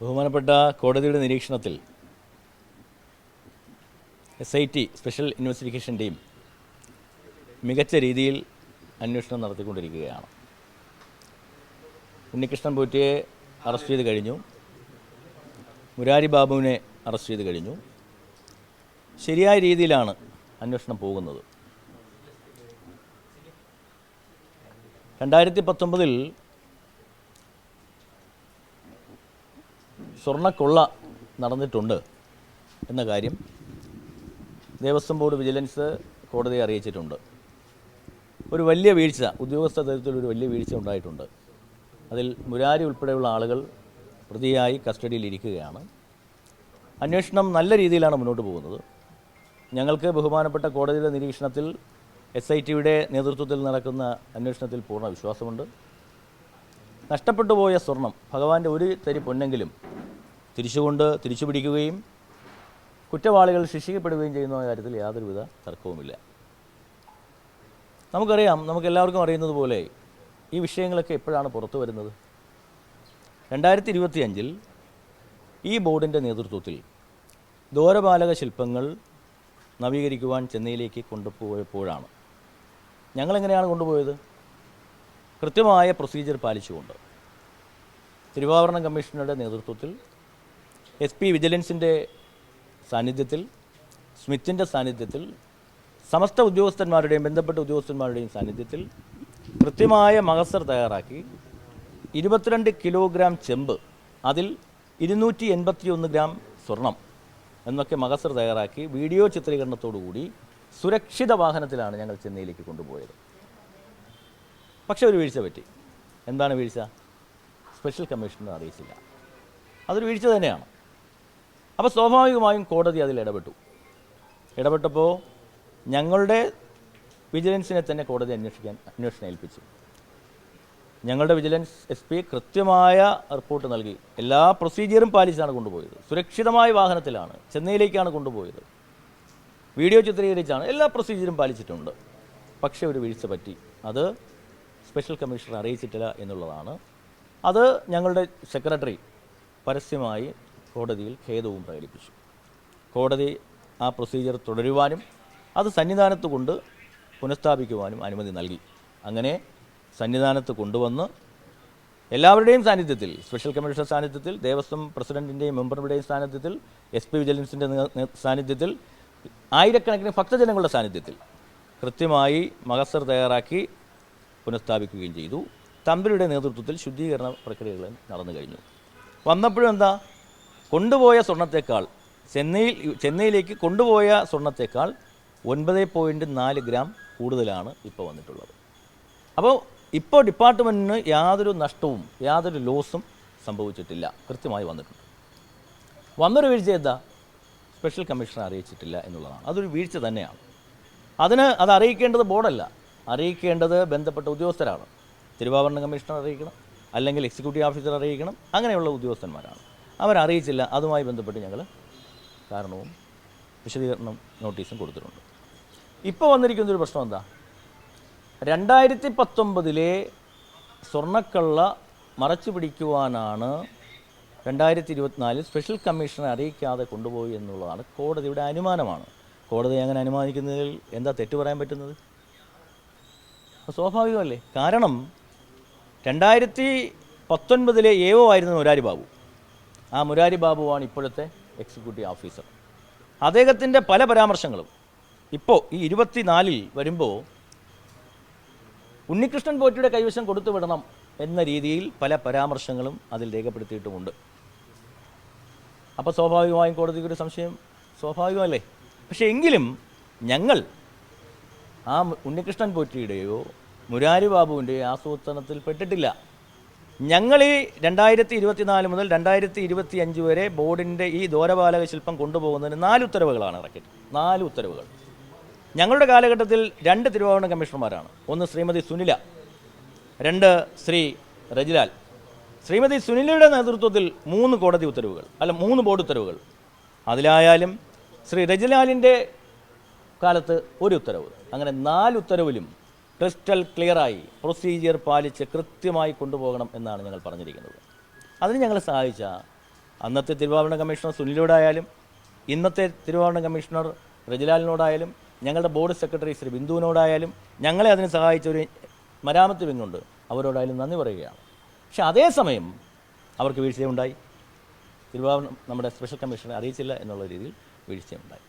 ബഹുമാനപ്പെട്ട കോടതിയുടെ നിരീക്ഷണത്തിൽ SIT സ്പെഷ്യൽ ഇൻവെസ്റ്റിഗേഷൻ ടീം മികച്ച രീതിയിൽ അന്വേഷണം നടത്തിക്കൊണ്ടിരിക്കുകയാണ്. ഉണ്ണികൃഷ്ണൻ പോറ്റിയെ അറസ്റ്റ് ചെയ്ത് കഴിഞ്ഞു, മുരാരി ബാബുവിനെ അറസ്റ്റ് ചെയ്ത് കഴിഞ്ഞു. ശരിയായ രീതിയിലാണ് അന്വേഷണം പോകുന്നത്. 2019 സ്വർണ്ണക്കൊള്ള നടന്നിട്ടുണ്ട് എന്ന കാര്യം ദേവസ്വം ബോർഡ് വിജിലൻസ് കോടതിയെ അറിയിച്ചിട്ടുണ്ട്. ഒരു വലിയ വീഴ്ച, ഉദ്യോഗസ്ഥ തലത്തിലൊരു വലിയ വീഴ്ച ഉണ്ടായിട്ടുണ്ട്. അതിൽ മുരാരി ഉൾപ്പെടെയുള്ള ആളുകൾ പ്രതിയായി കസ്റ്റഡിയിലിരിക്കുകയാണ്. അന്വേഷണം നല്ല രീതിയിലാണ് മുന്നോട്ട് പോകുന്നത്. ഞങ്ങൾക്ക് ബഹുമാനപ്പെട്ട കോടതിയുടെ നിരീക്ഷണത്തിൽ SITയുടെ നേതൃത്വത്തിൽ നടക്കുന്ന അന്വേഷണത്തിൽ പൂർണ്ണ വിശ്വാസമുണ്ട്. നഷ്ടപ്പെട്ടു പോയ സ്വർണം, ഭഗവാന്റെ ഒരു തരി പൊന്നെങ്കിലും തിരിച്ചു പിടിക്കുകയും കുറ്റവാളികൾ ശിക്ഷിക്കപ്പെടുകയും ചെയ്യുന്ന കാര്യത്തിൽ യാതൊരുവിധ തർക്കവുമില്ല. നമുക്കറിയാം, നമുക്കെല്ലാവർക്കും അറിയുന്നത് പോലെ ഈ വിഷയങ്ങളൊക്കെ എപ്പോഴാണ് പുറത്തു വരുന്നത്? 2025 ഈ ബോർഡിൻ്റെ നേതൃത്വത്തിൽ ദ്വാരപാലക ശില്പങ്ങൾ നവീകരിക്കുവാൻ ചെന്നൈയിലേക്ക് കൊണ്ടുപോയപ്പോഴാണ്. ഞങ്ങളെങ്ങനെയാണ് കൊണ്ടുപോയത്? കൃത്യമായ പ്രൊസീജിയർ പാലിച്ചുകൊണ്ട് തിരുവാഭരണ കമ്മീഷണറുടെ നേതൃത്വത്തിൽ SP വിജിലൻസിൻ്റെ സാന്നിധ്യത്തിൽ, സ്മിത്തിൻ്റെ സാന്നിധ്യത്തിൽ, സമസ്ത ഉദ്യോഗസ്ഥന്മാരുടെയും ബന്ധപ്പെട്ട ഉദ്യോഗസ്ഥന്മാരുടെയും സാന്നിധ്യത്തിൽ കൃത്യമായ മഹസർ തയ്യാറാക്കി 22 കിലോഗ്രാം ചെമ്പ്, അതിൽ 281 ഗ്രാം സ്വർണം എന്നൊക്കെ മഹസർ തയ്യാറാക്കി വീഡിയോ ചിത്രീകരണത്തോടുകൂടി സുരക്ഷിത വാഹനത്തിലാണ് ഞങ്ങൾ ചെന്നൈയിലേക്ക് കൊണ്ടുപോയത്. പക്ഷേ ഒരു വീഴ്ച പറ്റി. എന്താണ് വീഴ്ച? സ്പെഷ്യൽ കമ്മീഷണർ അറിയിച്ചില്ല. അതൊരു വീഴ്ച തന്നെയാണ്. അപ്പോൾ സ്വാഭാവികമായും കോടതി അതിൽ ഇടപെട്ടപ്പോൾ ഞങ്ങളുടെ വിജിലൻസിനെ തന്നെ കോടതി അന്വേഷണം ഏൽപ്പിച്ചു. ഞങ്ങളുടെ വിജിലൻസ് SP കൃത്യമായ റിപ്പോർട്ട് നൽകി. എല്ലാ പ്രൊസീജിയറും പാലിച്ചാണ് കൊണ്ടുപോയത്. സുരക്ഷിതമായ വാഹനത്തിലാണ് ചെന്നൈയിലേക്കാണ് കൊണ്ടുപോയത്. വീഡിയോ ചിത്രീകരിച്ചാണ്. എല്ലാ പ്രൊസീജിയറും പാലിച്ചിട്ടുണ്ട്. പക്ഷേ ഒരു വീഴ്ച പറ്റി. അത് സ്പെഷ്യൽ കമ്മീഷണർ അറിയിച്ചിട്ടില്ല എന്നുള്ളതാണ്. അത് ഞങ്ങളുടെ സെക്രട്ടറി പരസ്യമായി കോടതിയിൽ ഖേദവും പ്രകടിപ്പിച്ചു. കോടതി ആ പ്രൊസീജിയർ തുടരുവാനും അത് സന്നിധാനത്ത് കൊണ്ട് പുനഃസ്ഥാപിക്കുവാനും അനുമതി നൽകി. അങ്ങനെ സന്നിധാനത്ത് കൊണ്ടുവന്ന് എല്ലാവരുടെയും സാന്നിധ്യത്തിൽ, സ്പെഷ്യൽ കമ്മീഷണർ സാന്നിധ്യത്തിൽ, ദേവസ്വം പ്രസിഡന്റിൻ്റെയും മെമ്പറുടെയും സാന്നിധ്യത്തിൽ, SP വിജിലൻസിൻ്റെ സാന്നിധ്യത്തിൽ, ആയിരക്കണക്കിന് ഭക്തജനങ്ങളുടെ സാന്നിധ്യത്തിൽ കൃത്യമായി മഹസർ തയ്യാറാക്കി പുനഃസ്ഥാപിക്കുകയും ചെയ്തു. തന്ത്രിയുടെ നേതൃത്വത്തിൽ ശുദ്ധീകരണ പ്രക്രിയകൾ നടന്നു കഴിഞ്ഞു. വന്നപ്പോഴും എന്താ, കൊണ്ടുപോയ സ്വർണത്തേക്കാൾ ചെന്നൈയിലേക്ക് കൊണ്ടുപോയ സ്വർണത്തേക്കാൾ 9.4 ഗ്രാം കൂടുതലാണ് ഇപ്പോൾ വന്നിട്ടുള്ളത്. അപ്പോൾ ഇപ്പോൾ ഡിപ്പാർട്ട്മെൻറ്റിന് യാതൊരു നഷ്ടവും യാതൊരു ലോസും സംഭവിച്ചിട്ടില്ല. കൃത്യമായി വന്നിട്ടുണ്ട്. വന്നൊരു വീഴ്ച എന്താ? സ്പെഷ്യൽ കമ്മീഷണർ അറിയിച്ചിട്ടില്ല എന്നുള്ളതാണ്. അതൊരു വീഴ്ച തന്നെയാണ്. അത് അറിയിക്കേണ്ടത് ബോർഡല്ല, അറിയിക്കേണ്ടത് ബന്ധപ്പെട്ട ഉദ്യോഗസ്ഥരാണ്. തിരുവാഭരണ കമ്മീഷണർ അറിയിക്കണം, അല്ലെങ്കിൽ എക്സിക്യൂട്ടീവ് ഓഫീസർ അറിയിക്കണം. അങ്ങനെയുള്ള ഉദ്യോഗസ്ഥന്മാരാണ്. അവരറിയിച്ചില്ല. അതുമായി ബന്ധപ്പെട്ട് ഞങ്ങൾ കാരണവും വിശദീകരണം നോട്ടീസും കൊടുത്തിട്ടുണ്ട്. ഇപ്പോൾ വന്നിരിക്കുന്നൊരു പ്രശ്നം എന്താ? 2019 സ്വർണ്ണക്കള്ള മറച്ചു പിടിക്കുവാനാണ് 2024 സ്പെഷ്യൽ കമ്മീഷണറെ അറിയിക്കാതെ കൊണ്ടുപോയി എന്നുള്ളതാണ് കോടതിയുടെ അനുമാനമാണ്. കോടതി അങ്ങനെ അനുമാനിക്കുന്നതിൽ എന്താ തെറ്റ് പറയാൻ പറ്റുന്നത്? സ്വാഭാവികമല്ലേ. കാരണം 2019 AO ആയിരുന്നു മുരാരി ബാബു. ആ മുരാരി ബാബുവാണ് ഇപ്പോഴത്തെ എക്സിക്യൂട്ടീവ് ഓഫീസർ. അദ്ദേഹത്തിൻ്റെ പല പരാമർശങ്ങളും ഇപ്പോൾ ഈ 24 വരുമ്പോൾ ഉണ്ണികൃഷ്ണൻ പോറ്റിയുടെ കൈവശം കൊടുത്തു വിടണം എന്ന രീതിയിൽ പല പരാമർശങ്ങളും അതിൽ രേഖപ്പെടുത്തിയിട്ടുമുണ്ട്. അപ്പോൾ സ്വാഭാവികമായും കോടതിക്കൊരു സംശയം സ്വാഭാവികമല്ലേ. പക്ഷേ എങ്കിലും ഞങ്ങൾ ആ ഉണ്ണികൃഷ്ണൻ പോറ്റിയുടെയോ മുരാരി ബാബുവിൻ്റെയോ ആസൂത്രണത്തിൽ പെട്ടിട്ടില്ല. ഞങ്ങൾ ഈ 2024 മുതൽ 2025 വരെ ബോർഡിൻ്റെ ഈ ദ്വാരപാലക ശില്പം കൊണ്ടുപോകുന്നതിന് 4 ഉത്തരവുകളാണ് ഇറക്കിയത്. 4 ഉത്തരവുകൾ. ഞങ്ങളുടെ കാലഘട്ടത്തിൽ 2 തിരുവാഭരണ കമ്മീഷണർമാരാണ്. ഒന്ന് ശ്രീമതി സുനില, 2 ശ്രീ രജിലാൽ. ശ്രീമതി സുനിലയുടെ നേതൃത്വത്തിൽ 3 കോടതി ഉത്തരവുകൾ, 3 ബോർഡ് ഉത്തരവുകൾ. അതിലായാലും ശ്രീ രജിലാലിൻ്റെ കാലത്ത് 1 ഉത്തരവ്. അങ്ങനെ 4 ഉത്തരവിലും ക്രിസ്റ്റൽ ക്ലിയറായി പ്രൊസീജിയർ പാലിച്ച് കൃത്യമായി കൊണ്ടുപോകണം എന്നാണ് ഞങ്ങൾ പറഞ്ഞിരിക്കുന്നത്. അതിന് ഞങ്ങളെ സഹായിച്ച അന്നത്തെ തിരുവാഭരണ കമ്മീഷണർ സുനിലോടായാലും ഇന്നത്തെ തിരുവാഭരണ കമ്മീഷണർ റജിലാലിനോടായാലും ഞങ്ങളുടെ ബോർഡ് സെക്രട്ടറി ശ്രീ ബിന്ദുവിനോടായാലും ഞങ്ങളെ അതിന് സഹായിച്ച ഒരു മരാമത്ത് വിങ്ങുണ്ട്, അവരോടായാലും നന്ദി പറയുകയാണ്. പക്ഷേ അതേസമയം അവർക്ക് വീഴ്ചയുണ്ടായി. തിരുവാഭരണം നമ്മുടെ സ്പെഷ്യൽ കമ്മീഷണറെ അറിയിച്ചില്ല എന്നുള്ള രീതിയിൽ വീഴ്ചയുണ്ടായി.